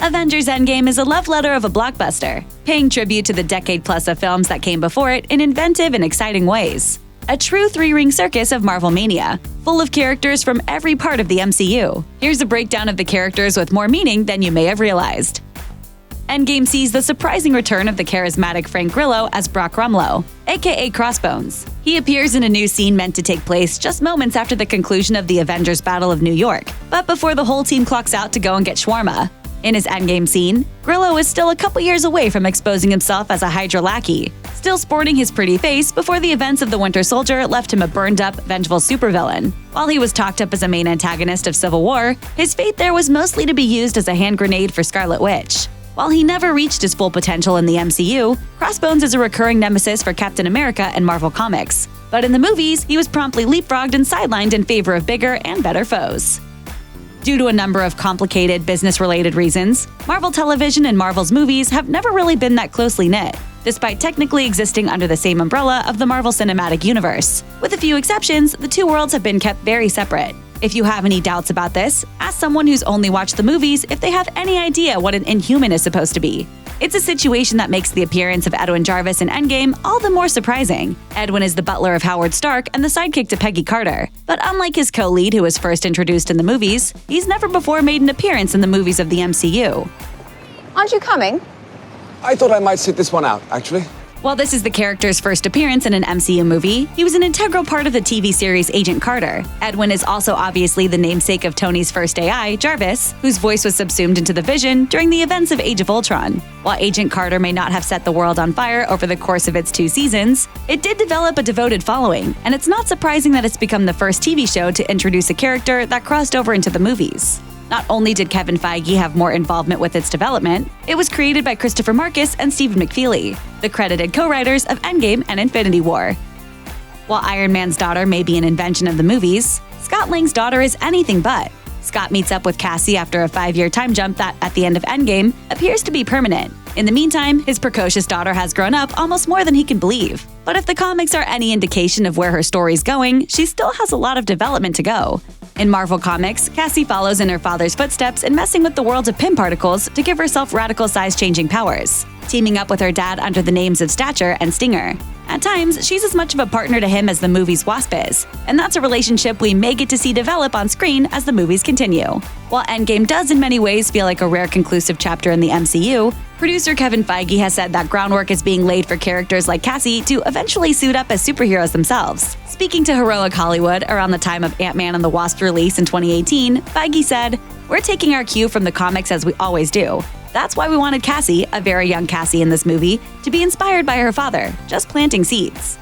Avengers Endgame is a love letter of a blockbuster, paying tribute to the decade-plus of films that came before it in inventive and exciting ways. A true three-ring circus of Marvel mania, full of characters from every part of the MCU. Here's a breakdown of the characters with more meaning than you may have realized. Endgame sees the surprising return of the charismatic Frank Grillo as Brock Rumlow, aka Crossbones. He appears in a new scene meant to take place just moments after the conclusion of the Avengers Battle of New York, but before the whole team clocks out to go and get shawarma. In his Endgame scene, Grillo is still a couple years away from exposing himself as a Hydra lackey, still sporting his pretty face before the events of the Winter Soldier left him a burned-up, vengeful supervillain. While he was talked up as a main antagonist of Civil War, his fate there was mostly to be used as a hand grenade for Scarlet Witch. While he never reached his full potential in the MCU, Crossbones is a recurring nemesis for Captain America and Marvel Comics. But in the movies, he was promptly leapfrogged and sidelined in favor of bigger and better foes. Due to a number of complicated business-related reasons, Marvel Television and Marvel's movies have never really been that closely knit, despite technically existing under the same umbrella of the Marvel Cinematic Universe. With a few exceptions, the two worlds have been kept very separate. If you have any doubts about this, ask someone who's only watched the movies if they have any idea what an Inhuman is supposed to be. It's a situation that makes the appearance of Edwin Jarvis in Endgame all the more surprising. Edwin is the butler of Howard Stark and the sidekick to Peggy Carter. But unlike his co-lead who was first introduced in the movies, he's never before made an appearance in the movies of the MCU. Aren't you coming? I thought I might sit this one out, actually. While this is the character's first appearance in an MCU movie, he was an integral part of the TV series Agent Carter. Edwin is also obviously the namesake of Tony's first AI, Jarvis, whose voice was subsumed into the Vision during the events of Age of Ultron. While Agent Carter may not have set the world on fire over the course of its 2 seasons, it did develop a devoted following, and it's not surprising that it's become the first TV show to introduce a character that crossed over into the movies. Not only did Kevin Feige have more involvement with its development, it was created by Christopher Marcus and Stephen McFeely, the credited co-writers of Endgame and Infinity War. While Iron Man's daughter may be an invention of the movies, Scott Lang's daughter is anything but. Scott meets up with Cassie after a 5-year time jump that, at the end of Endgame, appears to be permanent. In the meantime, his precocious daughter has grown up almost more than he can believe. But if the comics are any indication of where her story's going, she still has a lot of development to go. In Marvel Comics, Cassie follows in her father's footsteps in messing with the worlds of Pym particles to give herself radical size-changing powers, teaming up with her dad under the names of Stature and Stinger. At times, she's as much of a partner to him as the movie's Wasp is, and that's a relationship we may get to see develop on screen as the movies continue. While Endgame does in many ways feel like a rare conclusive chapter in the MCU, producer Kevin Feige has said that groundwork is being laid for characters like Cassie to eventually suit up as superheroes themselves. Speaking to Heroic Hollywood around the time of Ant-Man and the Wasp release in 2018, Feige said, "We're taking our cue from the comics as we always do. That's why we wanted Cassie, a very young Cassie in this movie, to be inspired by her father, just planting seeds."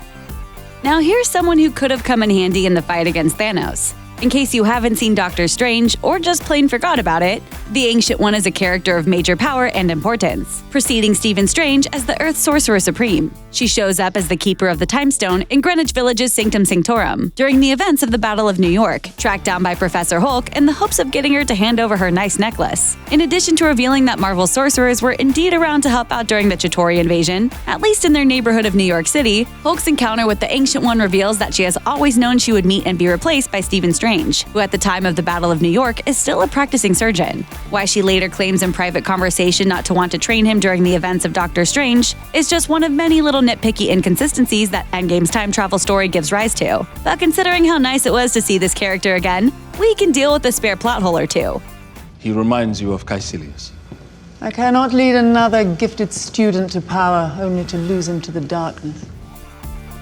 Now here's someone who could have come in handy in the fight against Thanos. In case you haven't seen Doctor Strange or just plain forgot about it, the Ancient One is a character of major power and importance, preceding Stephen Strange as the Earth's Sorcerer Supreme. She shows up as the Keeper of the Time Stone in Greenwich Village's Sanctum Sanctorum during the events of the Battle of New York, tracked down by Professor Hulk in the hopes of getting her to hand over her nice necklace. In addition to revealing that Marvel's sorcerers were indeed around to help out during the Chitauri invasion, at least in their neighborhood of New York City, Hulk's encounter with the Ancient One reveals that she has always known she would meet and be replaced by Stephen Strange, who at the time of the Battle of New York is still a practicing surgeon. Why she later claims in private conversation not to want to train him during the events of Doctor Strange is just one of many little nitpicky inconsistencies that Endgame's time travel story gives rise to. But considering how nice it was to see this character again, we can deal with a spare plot hole or two. He reminds you of Caecilius. I cannot lead another gifted student to power, only to lose him to the darkness.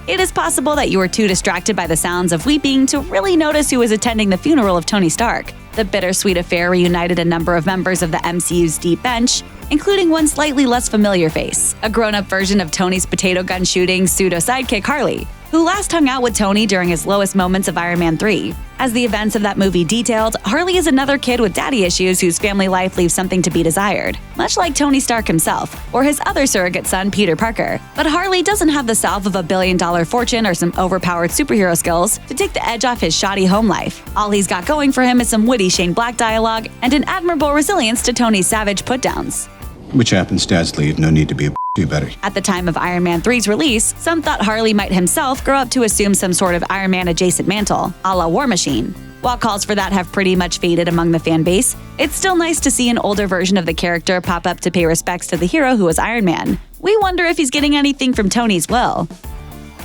It is possible that you were too distracted by the sounds of weeping to really notice who was attending the funeral of Tony Stark. The bittersweet affair reunited a number of members of the MCU's deep bench, including one slightly less familiar face, a grown-up version of Tony's potato gun shooting pseudo-sidekick Harley, who last hung out with Tony during his lowest moments of Iron Man 3. As the events of that movie detailed, Harley is another kid with daddy issues whose family life leaves something to be desired, much like Tony Stark himself, or his other surrogate son, Peter Parker. But Harley doesn't have the salve of a billion-dollar fortune or some overpowered superhero skills to take the edge off his shoddy home life. All he's got going for him is some witty Shane Black dialogue and an admirable resilience to Tony's savage put-downs. Which happens, dads leave, no need to be a do better. At the time of Iron Man 3's release, some thought Harley might himself grow up to assume some sort of Iron Man adjacent mantle, a la War Machine. While calls for that have pretty much faded among the fan base, it's still nice to see an older version of the character pop up to pay respects to the hero who was Iron Man. We wonder if he's getting anything from Tony's will.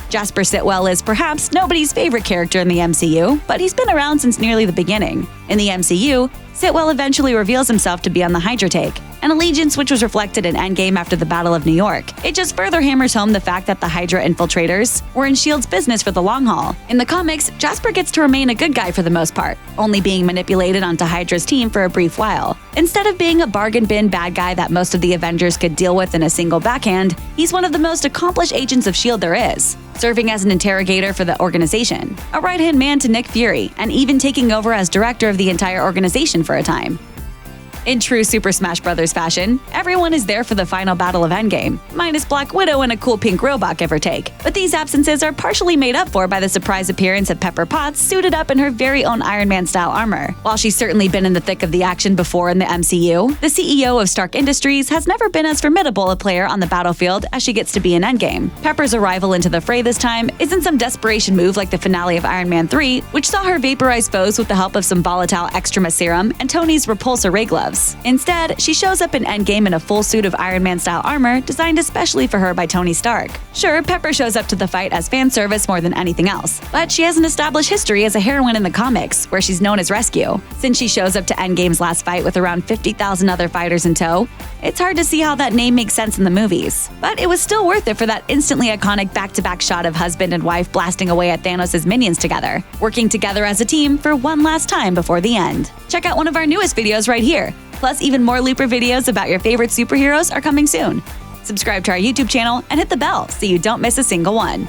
Jasper Sitwell is perhaps nobody's favorite character in the MCU, but he's been around since nearly the beginning. In the MCU, Sitwell eventually reveals himself to be on the Hydra take, an allegiance which was reflected in Endgame after the Battle of New York. It just further hammers home the fact that the Hydra infiltrators were in S.H.I.E.L.D.'s business for the long haul. In the comics, Jasper gets to remain a good guy for the most part, only being manipulated onto Hydra's team for a brief while. Instead of being a bargain bin bad guy that most of the Avengers could deal with in a single backhand, he's one of the most accomplished agents of S.H.I.E.L.D. there is, serving as an interrogator for the organization, a right-hand man to Nick Fury, and even taking over as director of the entire organization for a time. In true Super Smash Bros. Fashion, everyone is there for the final battle of Endgame, minus Black Widow and a cool pink robot, give or take. But these absences are partially made up for by the surprise appearance of Pepper Potts suited up in her very own Iron Man-style armor. While she's certainly been in the thick of the action before in the MCU, the CEO of Stark Industries has never been as formidable a player on the battlefield as she gets to be in Endgame. Pepper's arrival into the fray this time isn't some desperation move like the finale of Iron Man 3, which saw her vaporize foes with the help of some volatile extrema serum and Tony's repulsor ray gloves. Instead, she shows up in Endgame in a full suit of Iron Man-style armor designed especially for her by Tony Stark. Sure, Pepper shows up to the fight as fan service more than anything else, but she has an established history as a heroine in the comics, where she's known as Rescue. Since she shows up to Endgame's last fight with around 50,000 other fighters in tow, it's hard to see how that name makes sense in the movies. But it was still worth it for that instantly iconic back-to-back shot of husband and wife blasting away at Thanos' minions together, working together as a team for one last time before the end. Check out one of our newest videos right here. Plus, even more Looper videos about your favorite superheroes are coming soon. Subscribe to our YouTube channel and hit the bell so you don't miss a single one.